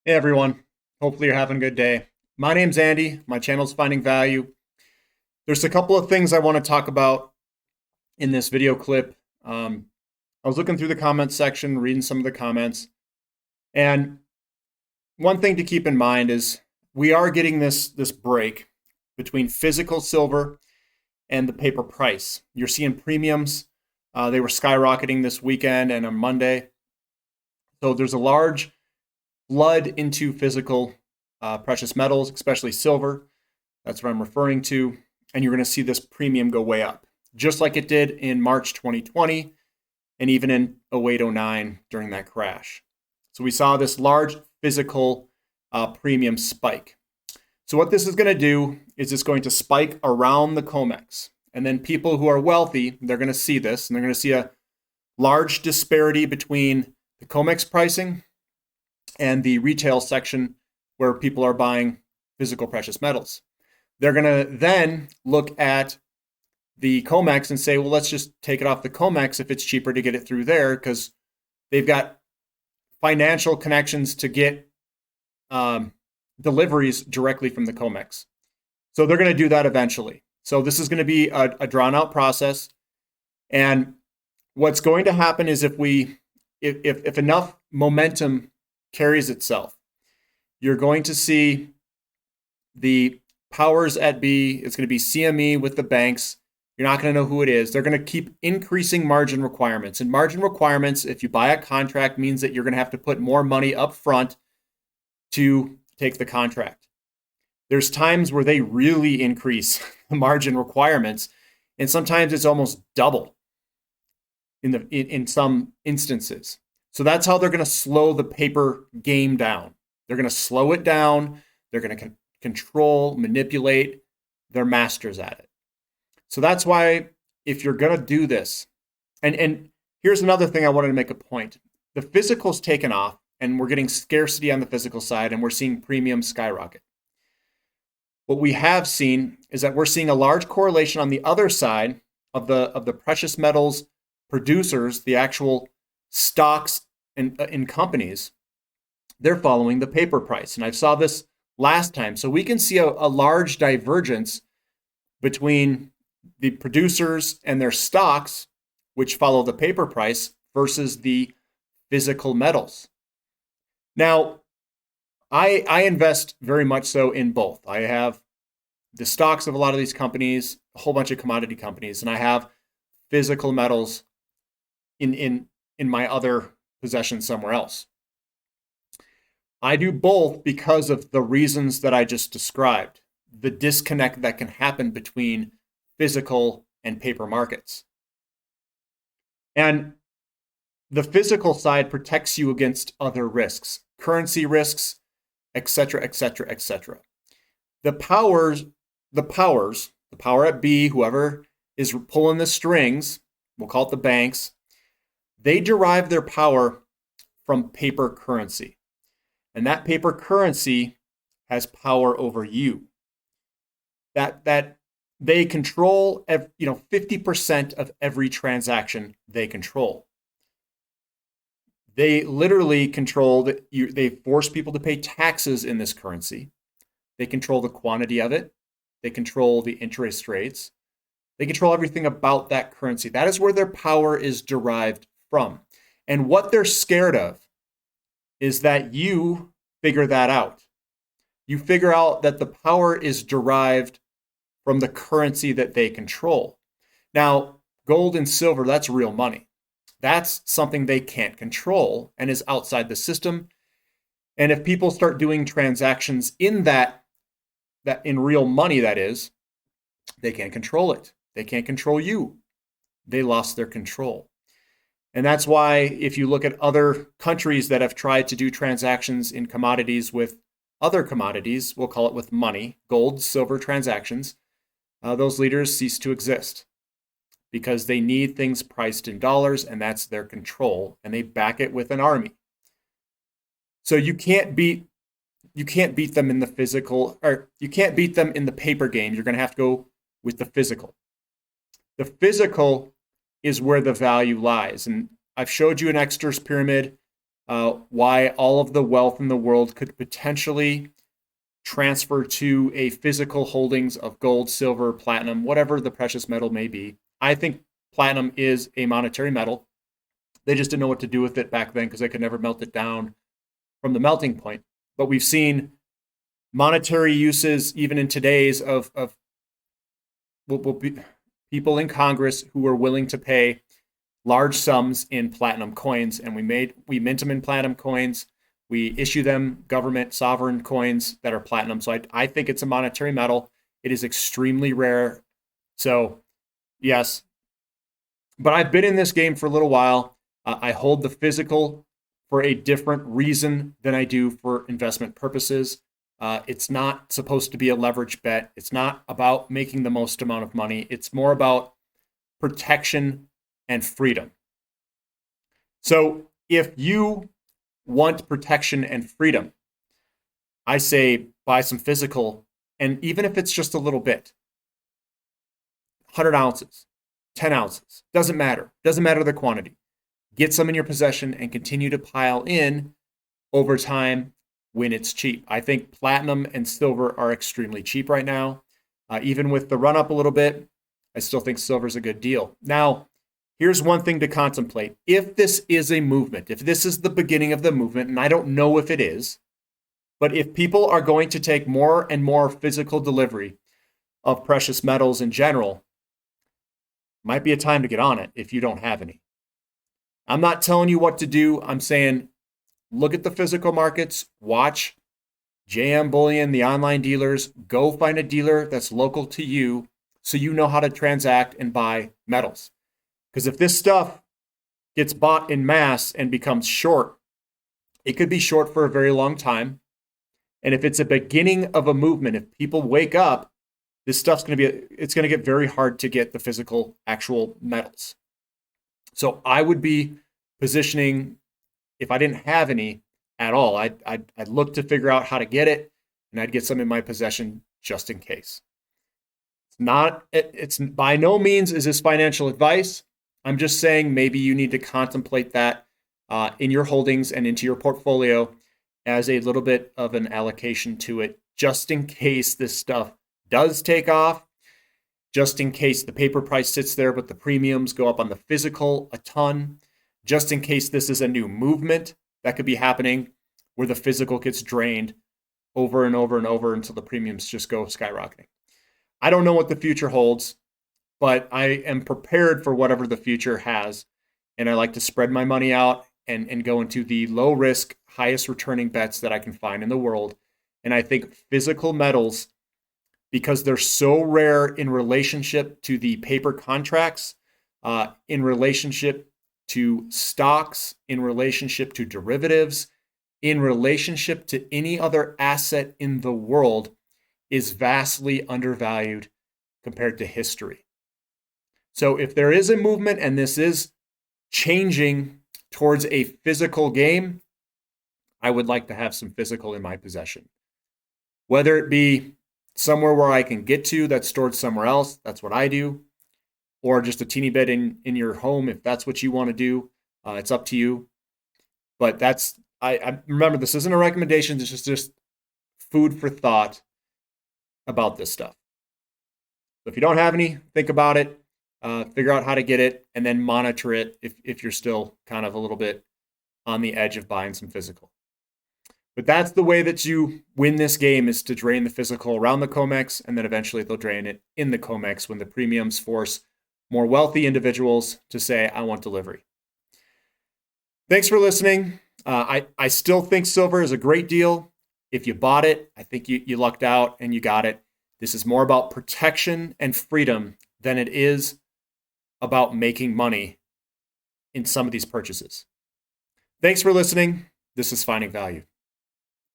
Hey everyone, hopefully you're having a good day. My name's Andy, my channel's Finding Value. There's a couple of things I want to talk about in this video clip. I was looking through the comments section, reading some of the comments, and one thing to keep in mind is we are getting this break between physical silver and the paper price. You're seeing premiums. They were skyrocketing this weekend and on Monday. So there's a large flood into physical precious metals, especially silver. That's what I'm referring to. And you're going to see this premium go way up, just like it did in March 2020 and even in 0809 during that crash. So we saw this large physical premium spike. So what this is going to do is it's going to spike around the COMEX. And then people who are wealthy, they're going to see this, and they're going to see a large disparity between the COMEX pricing and the retail section where people are buying physical precious metals. They're going to then look at the COMEX and say, well, let's just take it off the COMEX if it's cheaper to get it through there because they've got financial connections to get deliveries directly from the COMEX. So they're going to do that eventually. So this is going to be a drawn out process. And what's going to happen is if enough momentum carries itself, you're going to see the powers at be. It's going to be CME with the banks. You're not going to know who it is. They're going to keep increasing margin requirements. And margin requirements, if you buy a contract, means that you're going to have to put more money up front to take the contract. There's times where they really increase the margin requirements, and sometimes it's almost double in some instances. So that's how they're going to slow the paper game down. They're going to slow it down. They're going to control, manipulate. They're masters at it. So that's why if you're going to do this, and here's another thing I wanted to make a point. The physical's taken off, and we're getting scarcity on the physical side, and we're seeing premiums skyrocket. What we have seen is that we're seeing a large correlation on the other side of the precious metals producers, the actual stocks in companies. They're following the paper price. And I saw this last time. So we can see a large divergence between the producers and their stocks, which follow the paper price, versus the physical metals. Now, I invest very much so in both. I have the stocks of a lot of these companies, a whole bunch of commodity companies, and I have physical metals in my other possessions somewhere else. I do both because of the reasons that I just described, the disconnect that can happen between physical and paper markets. And the physical side protects you against other risks, currency risks, etc., etc., etc. The power at B, whoever is pulling the strings, we'll call it the banks, they derive their power from paper currency. And that paper currency has power over you. That they control 50% of every transaction they control. They literally control that they force people to pay taxes in this currency. They control the quantity of it. They control the interest rates. They control everything about that currency. That is where their power is derived from. And what they're scared of is that you figure that out. You figure out that the power is derived from the currency that they control. Now, gold and silver, that's real money. That's something they can't control and is outside the system. And if people start doing transactions in that in real money, that is, they can't control it. They can't control you. They lost their control. And that's why if you look at other countries that have tried to do transactions in commodities with other commodities, we'll call it with money, gold, silver transactions, those leaders cease to exist because they need things priced in dollars, and that's their control, and they back it with an army. So you can't beat them in the physical, or you can't beat them in the paper game. You're going to have to go with the physical. The physical is where the value lies. And I've showed you an Exter's pyramid. why all of the wealth in the world could potentially transfer to a physical holdings of gold, silver, platinum, whatever the precious metal may be. I think platinum is a monetary metal. They just didn't know what to do with it back then because they could never melt it down from the melting point. But we've seen monetary uses even in today's of people in Congress who are willing to pay large sums in platinum coins, and we mint them in platinum coins. We issue them government sovereign coins that are platinum. So I think it's a monetary metal. It is extremely rare. So yes, but I've been in this game for a little while. I hold the physical for a different reason than I do for investment purposes. It's not supposed to be a leverage bet. It's not about making the most amount of money. It's more about protection and freedom. So if you want protection and freedom, I say buy some physical, and even if it's just a little bit, 100 ounces, 10 ounces, doesn't matter. Doesn't matter the quantity. Get some in your possession and continue to pile in over time when it's cheap. I think platinum and silver are extremely cheap right now. Even with the run up a little bit, I still think silver's a good deal. Now, here's one thing to contemplate. If this is a movement, if this is the beginning of the movement, and I don't know if it is, but if people are going to take more and more physical delivery of precious metals in general, might be a time to get on it if you don't have any. I'm not telling you what to do. I'm saying look at the physical markets, watch JM Bullion, the online dealers, go find a dealer that's local to you so you know how to transact and buy metals. Because if this stuff gets bought in mass and becomes short, it could be short for a very long time. And if it's a beginning of a movement, if people wake up, this stuff's going to be, it's going to get very hard to get the physical actual metals. So I would be positioning, if I didn't have any at all, I'd look to figure out how to get it, and I'd get some in my possession just in case. It's by no means is this financial advice. I'm just saying maybe you need to contemplate that in your holdings and into your portfolio as a little bit of an allocation to it, just in case this stuff does take off, just in case the paper price sits there, but the premiums go up on the physical a ton, just in case this is a new movement that could be happening where the physical gets drained over and over and over until the premiums just go skyrocketing. I don't know what the future holds, but I am prepared for whatever the future has. And I like to spread my money out and go into the low risk, highest returning bets that I can find in the world. And I think physical metals, because they're so rare in relationship to the paper contracts, in relationship to stocks, in relationship to derivatives, in relationship to any other asset in the world, is vastly undervalued compared to history. So if there is a movement and this is changing towards a physical game, I would like to have some physical in my possession. Whether it be somewhere where I can get to that's stored somewhere else, that's what I do, or just a teeny bit in your home if that's what you want to do. It's up to you. But I remember, this isn't a recommendation. This is just food for thought about this stuff. So if you don't have any, think about it, figure out how to get it, and then monitor it if you're still kind of a little bit on the edge of buying some physical. But that's the way that you win this game, is to drain the physical around the COMEX, and then eventually they'll drain it in the COMEX when the premiums force more wealthy individuals to say, I want delivery. Thanks for listening. I still think silver is a great deal. If you bought it, I think you lucked out and you got it. This is more about protection and freedom than it is about making money in some of these purchases. Thanks for listening. This is Finding Value.